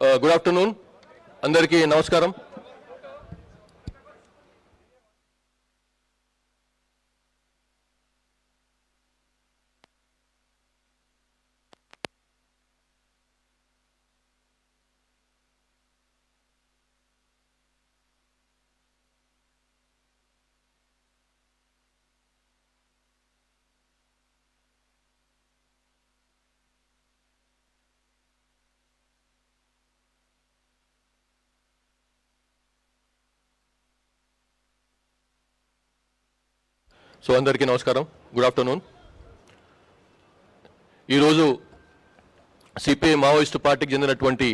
Good afternoon అందరికీ నమస్కారం. So అందరికీ నమస్కారం, గుడ్ ఆఫ్టర్నూన్. ఈరోజు సిపిఐ మావోయిస్టు పార్టీకి చెందినటువంటి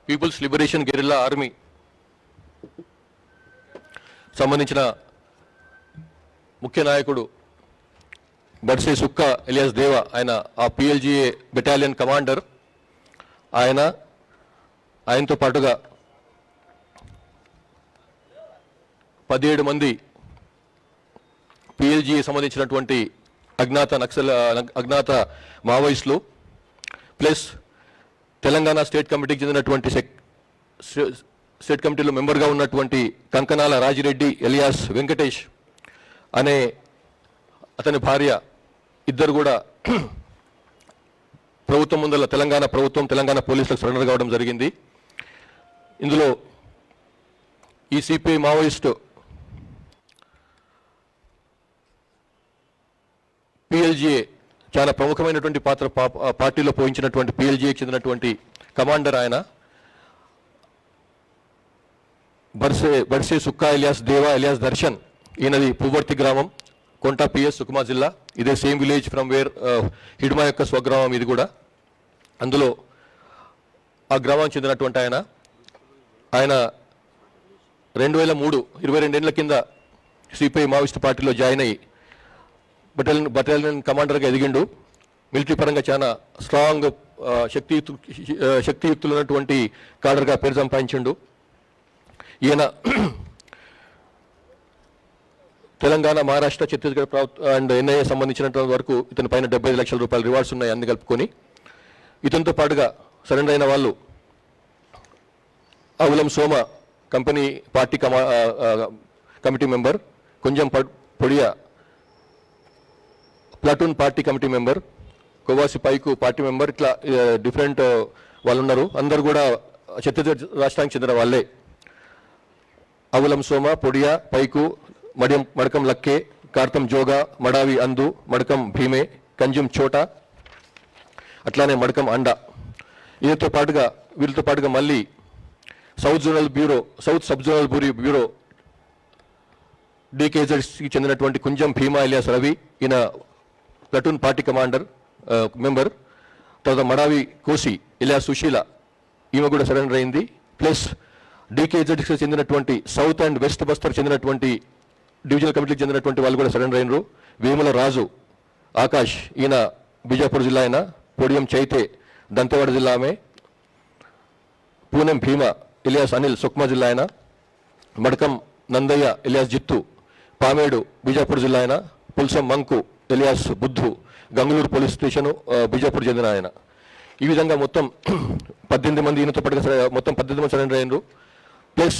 పీపుల్స్ లిబరేషన్ గెరిల్లా ఆర్మీ సంబంధించిన ముఖ్య నాయకుడు బర్సే సుక్క ఎలియాస్ దేవా, ఆయన ఆ పిఎల్జిఏ బెటాలియన్ కమాండర్, ఆయనతో పాటుగా 17 మంది పిఎల్జిఏ సంబంధించినటువంటి అజ్ఞాత మావోయిస్టులు, ప్లస్ తెలంగాణ స్టేట్ కమిటీకి చెందినటువంటి స్టేట్ కమిటీలో మెంబర్గా ఉన్నటువంటి కంకనాల రాజిరెడ్డి ఎలియాస్ వెంకటేష్ అనే అతని భార్య, ఇద్దరు కూడా ప్రభుత్వం ముందర తెలంగాణ పోలీసులకు సరెండర్ కావడం జరిగింది. ఇందులో ఈ సిపిఐ మావోయిస్టు పిఎల్జిఏ చాలా ప్రముఖమైనటువంటి పాత్ర పార్టీలో పోయించినటువంటి పిఎల్జిఏకి చెందినటువంటి కమాండర్ ఆయన బర్సే సుక్కా ఎలియాస్ దేవా ఎలియాస్ దర్శన్. ఈయనది పువ్వర్తి గ్రామం, కొంటా పిఎస్, సుకుమా జిల్లా. ఇదే same village from where Hidma యొక్క స్వగ్రామం ఇది కూడా. అందులో ఆ గ్రామానికి చెందినటువంటి ఆయన 2003 22 ఏళ్ల కింద సిపిఐ మావోయిస్టు పార్టీలో జాయిన్ అయ్యి బటాలియన్ కమాండర్గా ఎదిగిండు. మిలిటరీ పరంగా చాలా స్ట్రాంగ్ శక్తియుక్తులు ఉన్నటువంటి కాడర్గా పేరు సంపాదించిండు. ఈయన తెలంగాణ, మహారాష్ట్ర, ఛత్తీస్గఢ్ అండ్ ఎన్ఐఏ సంబంధించినంత వరకు ఇతని పైన 75 లక్షల రూపాయల రివార్డ్స్ ఉన్నాయి అన్ని కలుపుకొని. ఇతనితో పాటుగా సరెండర్ అయిన వాళ్ళు Avulam Soma company party committee member, కొంచెం పొడియా platoon party committee member, Kovasi Paiku party member, ఇట్లా డిఫరెంట్ వాళ్ళు ఉన్నారు. అందరు కూడా ఛత్తీస్గఢ్ రాష్ట్రానికి చెందిన వాళ్ళే. అవులం సోమ, పొడియా, పైకు, మడకం లక్కే, కార్తం జోగా, మడావి అందు, మడకం భీమే, కంజుం చోట, అట్లానే మడకం అండ. వీళ్ళతో పాటుగా మళ్ళీ సౌత్ సబ్ జోనల్ బ్యూరో డికేజెడ్స్కి చెందినటువంటి కుంజం భీమా ఎలియాస్ రవి, ఈయన ప్లాటూన్ పార్టీ కమాండర్ మెంబర్. తర్వాత మడావి కోసి ఎలియాస్ సుశీల, ఈమె కూడా సరెండర్ అయింది. ప్లస్ డికేజెడ్స్కి చెందినటువంటి సౌత్ అండ్ వెస్ట్ బస్తర్ చెందినటువంటి డివిజనల్ కమిటీకి చెందినటువంటి వాళ్ళు కూడా సరెండర్ అయినరు. వేముల రాజు ఆకాష్, ఈయన బీజాపూర్ జిల్లా, ఆయన పొడియం చైతే దంతెవాడ జిల్లా, ఆమె పూనెం భీమా ఎలియాస్ అనిల్ సుక్మా జిల్లా, ఆయన మడకం నందయ్య ఎలియాస్ జిత్తు పామేడు బీజాపూర్ జిల్లా, ఆయన Pulsam మంకు alias బుద్ధు Gangulur police station Bijapur చెందిన ఆయన. ఈ విధంగా మొత్తం 18 మంది ఈయనతో పాటుగా మొత్తం 18 మంది సరెండర్ అయినరు. ప్లస్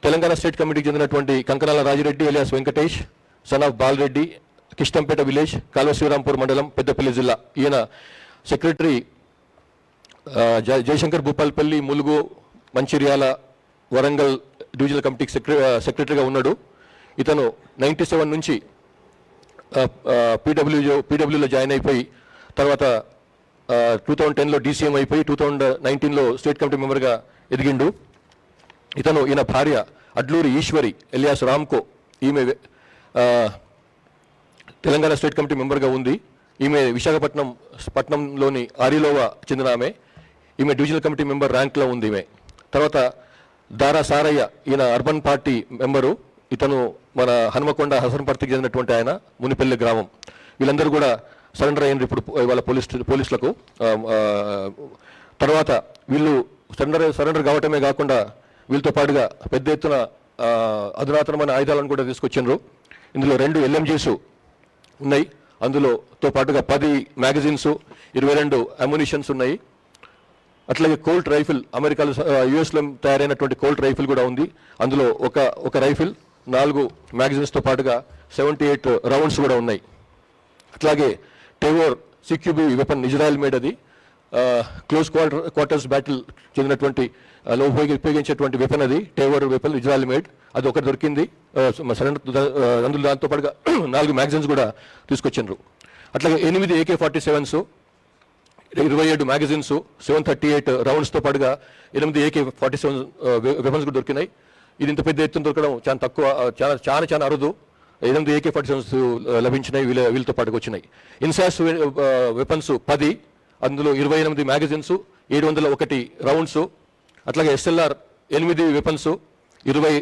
తెలంగాణ స్టేట్ కమిటీకి చెందినటువంటి Kankanala Rajireddy alias Venkatesh, son of Balareddy, Kishtampet village, Kalva Shivarampur mandal, Peddapalli జిల్లా. ఈయన సెక్రటరీ జయశంకర్ భూపాల్పల్లి, ములుగు, మంచిర్యాల, వరంగల్ డివిజనల్ కమిటీకి సెక్రటరీగా ఉన్నాడు. ఇతను 97 నుంచి పీడబ్ల్యూలో జాయిన్ అయిపోయి తర్వాత 2010లో డీసీఎం అయిపోయి 2019లో స్టేట్ కమిటీ మెంబర్గా ఎదిగిండు. ఈయన భార్య అడ్లూరి ఈశ్వరి ఎలియాస్ రామ్కో, ఈమె తెలంగాణ స్టేట్ కమిటీ మెంబర్గా ఉంది. ఈమె విశాఖపట్నంలోని ఆరిలోవా చెందిన ఆమె. ఈమె డివిజనల్ కమిటీ మెంబర్ ర్యాంక్లో ఉంది ఈమె. తర్వాత దారా సారయ్య, ఈయన అర్బన్ పార్టీ మెంబరు. ఇతను మన హనుమకొండ హసన్పర్తికి చెందినటువంటి ఆయన, మునిపల్లి గ్రామం. వీళ్ళందరూ కూడా సరెండర్ అయినారు ఇప్పుడు ఇవాళ పోలీసులకు. తర్వాత వీళ్ళు సరెండర్ కావటమే కాకుండా వీళ్ళతో పాటుగా పెద్ద ఎత్తున అధునాతనమైన ఆయుధాలను కూడా తీసుకొచ్చిండ్రు. ఇందులో 2 LMGs ఉన్నాయి. అందులోతో పాటుగా 10 మ్యాగజైన్స్, 22 అమ్యునిషన్స్ ఉన్నాయి. అట్లాగే కోల్ట్ రైఫిల్ అమెరికాలో యుఎస్లో తయారైనటువంటి కోల్ట్ రైఫిల్ కూడా ఉంది. అందులో ఒక రైఫిల్ 4 మ్యాగజైన్స్తో పాటుగా 78 రౌండ్స్ కూడా ఉన్నాయి. అట్లాగే టెవోర్ సిక్యూబీ వెపన్ ఇజ్రాయెల్ మేడ్, అది క్లోజ్ క్వార్టర్స్ బ్యాటిల్ చెందినటువంటి ఉపయోగించేటువంటి వెపన్, అది టెవోర్ వెపన్ ఇజ్రాయెల్ మేడ్, అది ఒకటి దొరికింది అందులో. దాంతో పాటుగా 4 మ్యాగజైన్స్ కూడా తీసుకొచ్చిండ్రు. అట్లాగే 8 AK-47s, 27 మ్యాగజైన్స్, 738 రౌండ్స్తో పాటుగా 8 AK-47 వెపన్స్ కూడా దొరికినాయి. ఇది ఇంత పెద్ద ఎత్తున దొరకడం చాలా తక్కువ, చాలా అరుదు. 8 AK-47s లభించినాయి, వీళ్ళతో పాటుగా వచ్చినాయి. ఇన్సాస్ వెపన్స్ 10, అందులో 28 మ్యాగజైన్స్, 701 రౌండ్స్. అట్లాగే SLR 8 weapons, 20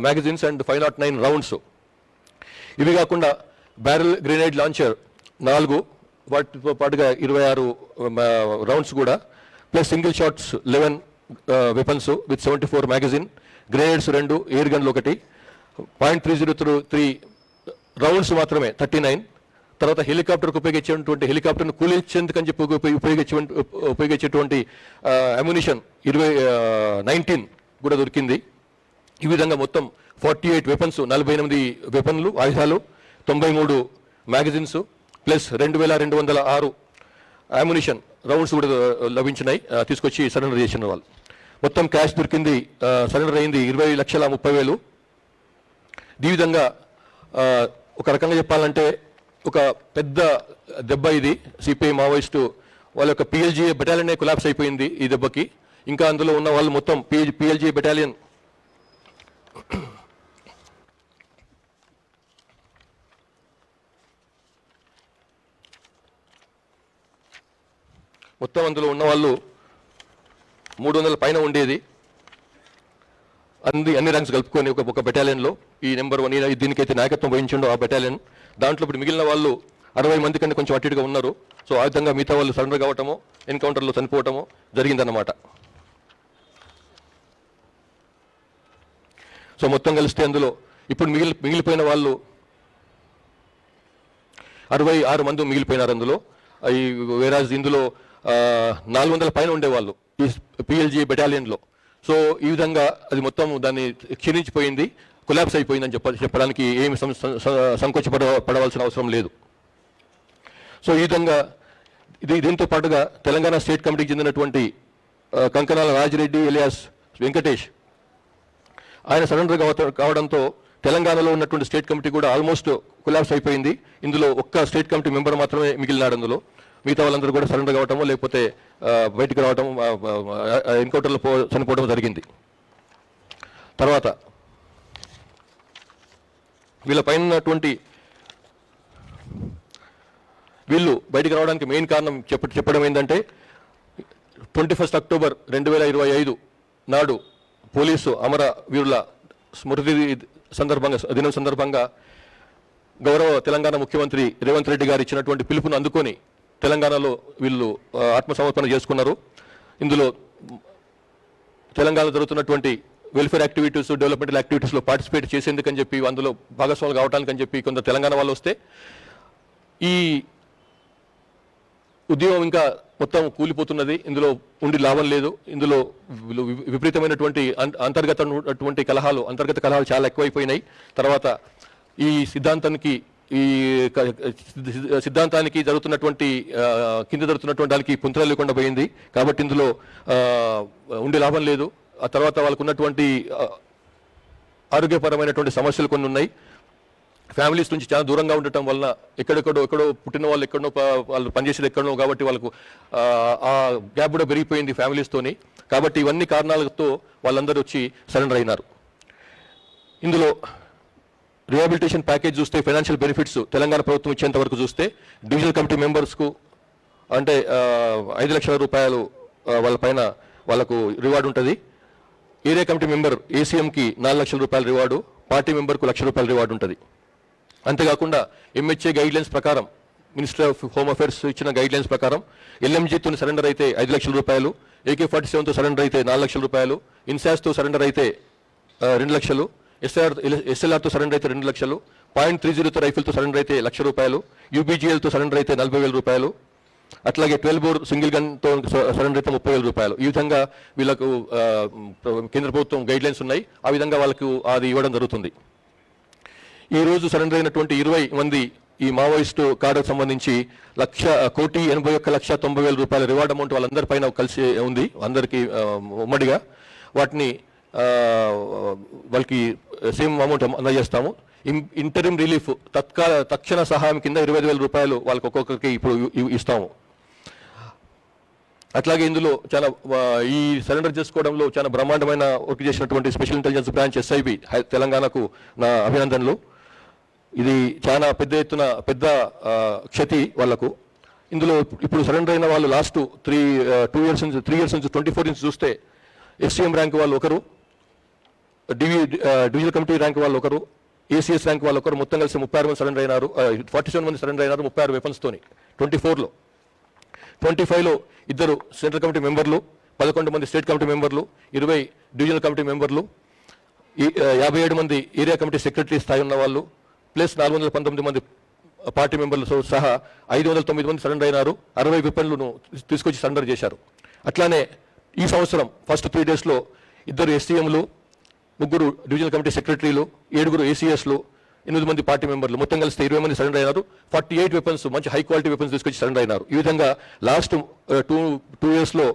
magazines and 509 rounds. ఇవి కాకుండా బ్యారెల్ గ్రెనేడ్ లాంచర్ 4, వాటితో పాటుగా 26 రౌండ్స్ కూడా, plus single shots 11 weapons with 74 magazine, grenades 2, air గన్లు 1, .303 రౌండ్స్ మాత్రమే 39. తర్వాత హెలికాప్టర్కు ఉపయోగించేటువంటి హెలికాప్టర్ను కూలించేందుకని చెప్పి ఉపయోగించేటువంటి అమ్యునిషన్ 19 కూడా దొరికింది. ఈ విధంగా మొత్తం 48 వెపన్స్, 48 వెపన్లు, ఆయుధాలు, 93 మ్యాగజైన్స్, ప్లస్ 2206 అమ్యునిషన్ రౌండ్స్ కూడా లభించినాయి. తీసుకొచ్చి సరెండర్ చేసిన వాళ్ళు. మొత్తం క్యాష్ దొరికింది, సరెండర్ అయింది 20,30,000. ఈ విధంగా ఒక రకంగా చెప్పాలంటే ఒక పెద్ద దెబ్బ ఇది. సిపిఐ మావోయిస్టు వాళ్ళ యొక్క PLGA బెటాలియనే కొలాప్స్ అయిపోయింది ఈ దెబ్బకి. ఇంకా అందులో ఉన్న వాళ్ళు మొత్తం PLGA బెటాలియన్ మొత్తం అందులో ఉన్న వాళ్ళు 300 పైన ఉండేది. అన్ని ర్యాంక్స్ కలుపుకొని ఒక బెటాలియన్లో ఈ నెంబర్ 1 దీనికైతే నాయకత్వం వహించిండో ఆ బెటాలియన్. దాంట్లో ఇప్పుడు మిగిలిన వాళ్ళు 60 మంది కంటే కొంచెం అటు ఇటుగా ఉన్నారు. సో ఆ విధంగా మిగతా వాళ్ళు సరెండర్ కావటము, ఎన్కౌంటర్లో చనిపోవటము జరిగిందన్నమాట. సో మొత్తం కలిస్తే అందులో ఇప్పుడు మిగిలిపోయిన వాళ్ళు 66 మంది మిగిలిపోయినారు అందులో. ఈ వేరాజ్ ఇందులో 400 పైన ఉండేవాళ్ళు ఈ PLGA బెటాలియన్లో. సో ఈ విధంగా అది మొత్తం దాన్ని క్షీణించిపోయింది, కొలాప్స్ అయిపోయిందని చెప్పడానికి ఏమి సంకోచపడవలసిన అవసరం లేదు. సో ఈ విధంగా దీంతో పాటుగా తెలంగాణ స్టేట్ కమిటీకి చెందినటువంటి కంకనాల రాజిరెడ్డి ఎలియాస్ వెంకటేష్, ఆయన సరెండర్ కావడంతో తెలంగాణలో ఉన్నటువంటి స్టేట్ కమిటీ కూడా ఆల్మోస్ట్ కొలాప్స్ అయిపోయింది. ఇందులో ఒక్క స్టేట్ కమిటీ మెంబర్ మాత్రమే మిగిలినాడు. అందులో మిగతా వాళ్ళందరూ కూడా సరెండర్ కావటమో లేకపోతే బయటికి రావటం, ఎన్కౌంటర్లో చనిపోవడం జరిగింది. తర్వాత వీళ్ళ పైన ఉన్నటువంటి వీళ్ళు బయటికి రావడానికి మెయిన్ కారణం చెప్పడం ఏంటంటే 21 అక్టోబర్ 2025 నాడు పోలీసు అమర వీరుల స్మృతి దినం సందర్భంగా గౌరవ తెలంగాణ ముఖ్యమంత్రి రేవంత్ రెడ్డి గారు ఇచ్చినటువంటి పిలుపును అందుకొని తెలంగాణలో వీళ్ళు ఆత్మసమర్పణ చేసుకున్నారు. ఇందులో తెలంగాణలో జరుగుతున్నటువంటి వెల్ఫేర్ యాక్టివిటీస్, డెవలప్మెంటల్ యాక్టివిటీస్లో పార్టిసిపేట్ చేసేందుకని చెప్పి, అందులో భాగస్వాములు కావడానికని చెప్పి కొంత తెలంగాణ వాళ్ళు వస్తే ఈ ఉద్యమం ఇంకా మొత్తం కూలిపోతున్నది. ఇందులో ఉండి లాభం లేదు. ఇందులో విపరీతమైనటువంటి అంతర్గత కలహాలు చాలా ఎక్కువైపోయినాయి. తర్వాత ఈ సిద్ధాంతానికి జరుగుతున్నటువంటి కింద జరుగుతున్నటువంటి దానికి పుంతన లేకుండా పోయింది. కాబట్టి ఇందులో ఉండే లాభం లేదు. ఆ తర్వాత వాళ్ళకు ఉన్నటువంటి ఆరోగ్యపరమైనటువంటి సమస్యలు కొన్ని ఉన్నాయి. ఫ్యామిలీస్ నుంచి చాలా దూరంగా ఉండటం వలన ఎక్కడో పుట్టిన వాళ్ళు ఎక్కడో వాళ్ళు పనిచేసేది ఎక్కడో, కాబట్టి వాళ్ళకు ఆ గ్యాప్ కూడా పెరిగిపోయింది ఫ్యామిలీస్తోని. కాబట్టి ఇవన్నీ కారణాలతో వాళ్ళందరూ వచ్చి సరెండర్ అయినారు. ఇందులో రిహాబిలిటేషన్ ప్యాకేజ్ చూస్తే, ఫైనాన్షియల్ బెనిఫిట్స్ తెలంగాణ ప్రభుత్వం ఇచ్చేంత వరకు చూస్తే డివిజనల్ కమిటీ మెంబర్స్కు అంటే 5 లక్షల రూపాయలు వాళ్ళకు రివార్డు ఉంటుంది. ఏరియా కమిటీ మెంబర్ ACMకి 4 లక్షల రూపాయల రివార్డు, పార్టీ మెంబర్కు 1 లక్ష రూపాయల రివార్డు ఉంటుంది. అంతేకాకుండా MHA గైడ్లైన్స్ ప్రకారం, మినిస్టర్ ఆఫ్ హోమ్ అఫేర్స్ ఇచ్చిన గైడ్లైన్స్ ప్రకారం LMGతో సరెండర్ అయితే 5 లక్షల రూపాయలు, AK-47తో సరెండర్ అయితే 4 లక్షల రూపాయలు, ఇన్సాస్తో సరెండర్ అయితే 2 లక్షలు, SLRతో సరెండర్ అయితే 2 లక్షలు, .303 రైఫిల్తో సరెండర్ అయితే 1 లక్ష రూపాయలు, UBGLతో సరెండర్ అయితే 40,000 రూపాయలు, అట్లాగే 12 బోర్ సింగిల్ గన్తో సరెండర్ అయితే 30,000 రూపాయలు. ఈ విధంగా వీళ్ళకు కేంద్ర ప్రభుత్వం గైడ్ లైన్స్ ఉన్నాయి, ఆ విధంగా వాళ్ళకు అది ఇవ్వడం జరుగుతుంది. ఈ రోజు సరెండర్ అయినటువంటి 20 మంది ఈ మావోయిస్టు కార్డుకు సంబంధించి 1,81,90,000 రూపాయల రివార్డ్ అమౌంట్ వాళ్ళందరిపైన కలిసి ఉంది, అందరికీ ఉమ్మడిగా. వాటిని వాళ్ళకి సేమ్ అమౌంట్ అందజేస్తాము. ఇంటరిమ్ రిలీఫ్ తక్షణ సహాయం కింద 25,000 రూపాయలు వాళ్ళకి ఒక్కొక్కరికి ఇప్పుడు ఇస్తాము. అట్లాగే ఇందులో చాలా ఈ సరెండర్ చేసుకోవడంలో చాలా బ్రహ్మాండమైన వర్క్ చేసినటువంటి స్పెషల్ ఇంటెలిజెన్స్ బ్రాంచ్ SIB తెలంగాణకు నా అభినందనలు. ఇది చాలా పెద్ద ఎత్తున పెద్ద క్షతి వాళ్లకు. ఇందులో ఇప్పుడు సరెండర్ అయిన వాళ్ళు లాస్ట్ 3 ఇయర్స్ నుంచి 24 నుంచి చూస్తే SCM ర్యాంక్ వాళ్ళు ఒకరు, డివిజనల్ కమిటీ ర్యాంక్ వాళ్ళు ఒకరు, ACS ర్యాంక్ వాళ్ళు ఒకరు, మొత్తం కలిసి 36 మంది సరెండర్ అయినారు. 47 మంది సరెండర్ అయినారు 36 వెపన్స్ తోని. 24లో 25లో 2 సెంట్రల్ కమిటీ మెంబర్లు, 11 మంది స్టేట్ కమిటీ మెంబర్లు, 20 డివిజనల్ కమిటీ మెంబర్లు, 57 మంది ఏరియా కమిటీ సెక్రటరీ స్థాయి ఉన్న వాళ్ళు, ప్లస్ 419 మంది పార్టీ మెంబర్లతో సహా 509 మంది సరెండర్ అయినారు. 60 వెపన్లను తీసుకొచ్చి సరెండర్ చేశారు. అట్లానే ఈ సంవత్సరం ఫస్ట్ 3 డేస్లో 2 SCMలు, 3 డివిజనల్ కమిటీ సెక్రటరీలు, 7 ACSలు, 8 మంది పార్టీ మెంబర్లు, మొత్తం కలిసి 20 మంది సరెండర్ అయినారు. 48 వెపన్స్, మంచి హై క్వాలిటీ వెపన్స్ తీసుకొచ్చి సరెండర్ అయినారు. ఈ విధంగా లాస్ట్ 2 ఇయర్స్లో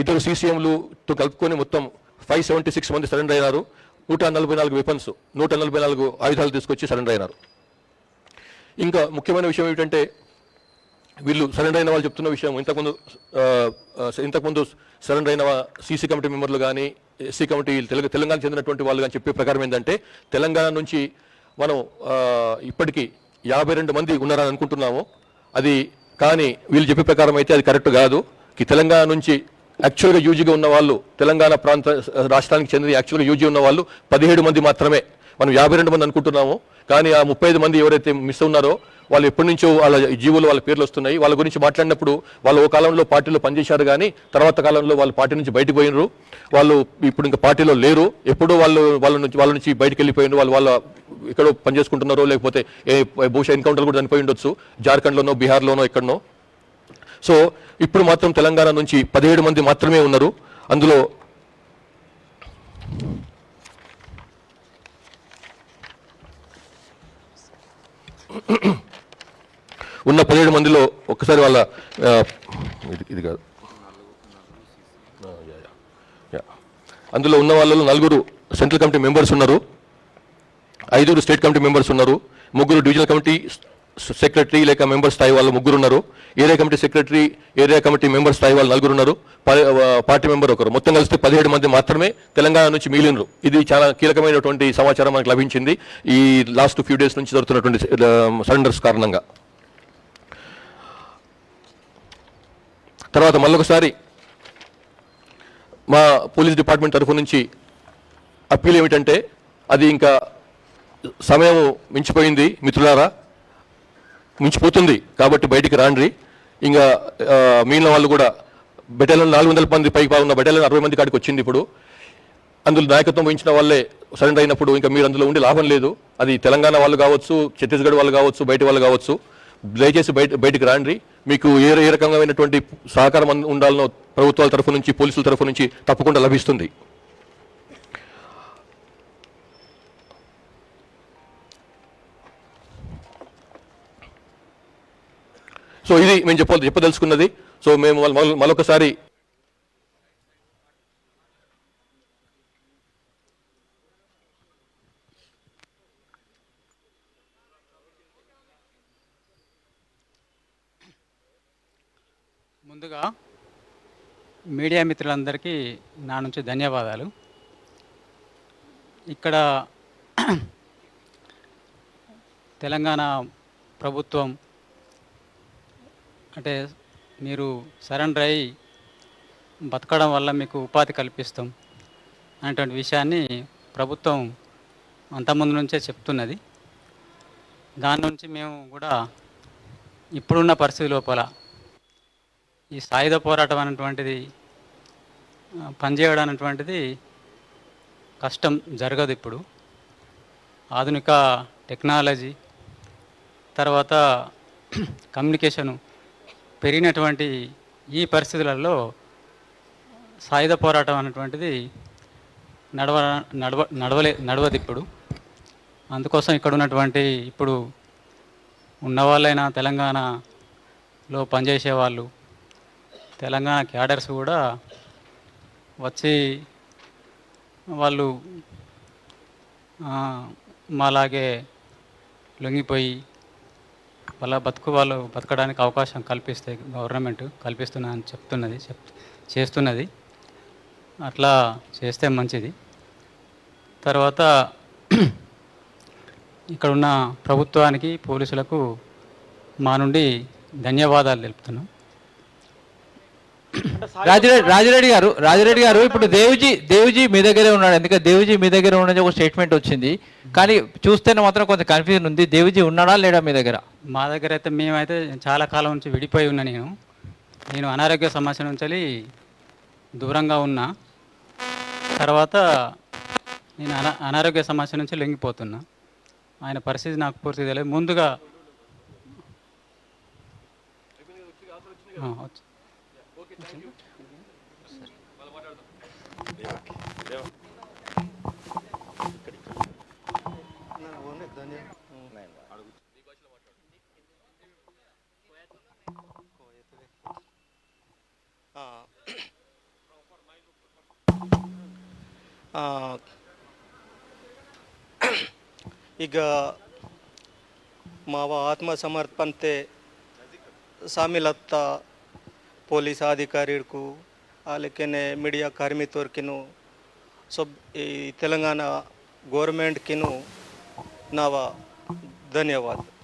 2 CCMలుతో కలుపుకొని మొత్తం 576 మంది సరెండర్ అయినారు. 144 వెపన్స్, 144 ఆయుధాలు తీసుకొచ్చి సరెండర్ అయినారు. ఇంకా ముఖ్యమైన విషయం ఏమిటంటే వీళ్ళు సరెండర్ అయిన వాళ్ళు చెప్తున్న విషయం, ఇంతకుముందు సరెండర్ అయిన CC కమిటీ మెంబర్లు కానీ SC కమిటీ తెలంగాణ చెందినటువంటి వాళ్ళు కానీ చెప్పే ప్రకారం ఏంటంటే తెలంగాణ నుంచి మనం ఇప్పటికీ 52 మంది ఉన్నారని అనుకుంటున్నాము. అది కానీ వీళ్ళు చెప్పే ప్రకారం అయితే అది కరెక్ట్ కాదు. తెలంగాణ నుంచి యాక్చువల్గా యూజీగా ఉన్న వాళ్ళు, తెలంగాణ ప్రాంత రాష్ట్రానికి చెందిన యాక్చువల్గా యూజీ ఉన్న వాళ్ళు 17 మంది మాత్రమే. మనం 52 మంది అనుకుంటున్నాము, కానీ ఆ 35 మంది ఎవరైతే మిస్ ఉన్నారో వాళ్ళు ఎప్పటి నుంచో వాళ్ళ జీవోలు వాళ్ళ పేర్లు వస్తున్నాయి. వాళ్ళ గురించి మాట్లాడినప్పుడు వాళ్ళు ఓ కాలంలో పార్టీలో పనిచేశారు, కానీ తర్వాత కాలంలో వాళ్ళు పార్టీ నుంచి బయటకు పోయినరు. వాళ్ళు ఇప్పుడు ఇంకా పార్టీలో లేరు. ఎప్పుడో వాళ్ళ నుంచి బయటకు వెళ్ళిపోయినారు. వాళ్ళ ఎక్కడో పనిచేసుకుంటున్నారో, లేకపోతే బహుశా ఎన్కౌంటర్లు కూడా చనిపోయి ఉండొచ్చు, జార్ఖండ్లోనో బీహార్లోనో ఎక్కడనో. సో ఇప్పుడు మాత్రం తెలంగాణ నుంచి 17 మంది మాత్రమే ఉన్నారు. అందులో ఉన్న 17 మందిలో ఒక్కసారి వాళ్ళ ఇది కాదు, అందులో ఉన్న వాళ్ళలో 4 సెంట్రల్ కమిటీ మెంబర్స్ ఉన్నారు, 5 స్టేట్ కమిటీ మెంబర్స్ ఉన్నారు, 3 డివిజనల్ కమిటీ సెక్రటరీ లేక మెంబర్ స్థాయి వాళ్ళు 3 ఉన్నారు, area committee secretary area committee member స్థాయి వాళ్ళు 4 ఉన్నారు, పార్టీ మెంబర్ ఒకరు. మొత్తం కలిస్తే 17 మంది మాత్రమే తెలంగాణ నుంచి మిగిలినరు. ఇది చాలా కీలకమైనటువంటి సమాచారం మనకు లభించింది ఈ లాస్ట్ ఫ్యూ డేస్ నుంచి జరుగుతున్నటువంటి సరెండర్స్ కారణంగా. తర్వాత మళ్ళొకసారి మా పోలీస్ డిపార్ట్మెంట్ తరఫు నుంచి అప్పీల్ ఏమిటంటే, అది ఇంకా సమయం మించిపోయింది మిత్రులారా, మించిపోతుంది కాబట్టి బయటికి రాండ్రి. ఇంకా మిగిలిన వాళ్ళు కూడా బెటాలియన్ 400 మంది పైకి ఉన్న బెటాలియన్ 60 మంది కాడికి వచ్చింది. ఇప్పుడు అందులో నాయకత్వం వహించిన వాళ్ళే సరెండర్ అయినప్పుడు ఇంకా మీరు అందులో ఉండి లాభం లేదు. అది తెలంగాణ వాళ్ళు కావచ్చు, ఛత్తీస్గఢ్ వాళ్ళు కావచ్చు, బయట వాళ్ళు కావచ్చు, దయచేసి బయటికి రాండ్రి. మీకు ఏ రకమైనటువంటి సహకారం ఉండాలనో ప్రభుత్వాల తరఫు నుంచి, పోలీసుల తరఫు నుంచి తప్పకుండా లభిస్తుంది. సో ఇది మేము చెప్పదలుచుకున్నది. సో మేము మరొకసారి ముందుగా మీడియా మిత్రులందరికీ నా నుంచి ధన్యవాదాలు. ఇక్కడ తెలంగాణ ప్రభుత్వం అంటే మీరు సరెండర్ అయ్యి బతకడం వల్ల మీకు ఉపాధి కల్పిస్తాం అనేటువంటి విషయాన్ని ప్రభుత్వం అంతకుముందు నుంచే చెప్తున్నది. దాని నుంచి మేము కూడా ఇప్పుడున్న పరిస్థితి లోపల ఈ సాయుధ పోరాటం అనేటువంటిది పనిచేయడం అనేటువంటిది కష్టం, జరగదు. ఇప్పుడు ఆధునిక టెక్నాలజీ తర్వాత కమ్యూనికేషను పెరిగినటువంటి ఈ పరిస్థితులలో సాయుధ పోరాటం అనేటువంటిది నడవదు ఇప్పుడు. అందుకోసం ఇక్కడ ఉన్నటువంటి ఇప్పుడు ఉన్నవాళ్ళైనా తెలంగాణలో పనిచేసే వాళ్ళు, తెలంగాణ క్యాడర్స్ కూడా వచ్చి వాళ్ళు మాలాగే లొంగిపోయి వాళ్ళు బతకడానికి అవకాశం కల్పిస్తే గవర్నమెంట్ కల్పిస్తున్నా అని చేస్తున్నది. అట్లా చేస్తే మంచిది. తర్వాత ఇక్కడ ఉన్న ప్రభుత్వానికి, పోలీసులకు మా నుండి ధన్యవాదాలు తెలుపుతున్నాం. రాజిరెడ్డి గారు ఇప్పుడు దేవిజీ మీ దగ్గరే ఉన్నాడు. ఎందుకంటే దేవిజీ మీ దగ్గర ఉన్నది ఒక స్టేట్మెంట్ వచ్చింది, కానీ చూస్తేనే మాత్రం కొంత కన్ఫ్యూజన్ ఉంది. దేవిజీ ఉన్నాడా లేడా మీ దగ్గర? మా దగ్గర అయితే మేమైతే చాలా కాలం నుంచి విడిపోయి ఉన్నా. నేను అనారోగ్య సమస్య నుంచి దూరంగా ఉన్నా. తర్వాత నేను అనారోగ్య సమస్య నుంచి లొంగిపోతున్నా. ఆయన పరిస్థితి నాకు పూర్తిగా తెలియదు. ముందుగా ಈಗ ಮಾವ ಆತ್ಮಸಮರ್ಪಣತೆ सामिलता పోలీస్ అధికారులకు అలాగే మీడియా కార్మికులకు सब ఈ తెలంగాణ గవర్నమెంట్కిను నా ధన్యవాదాలు.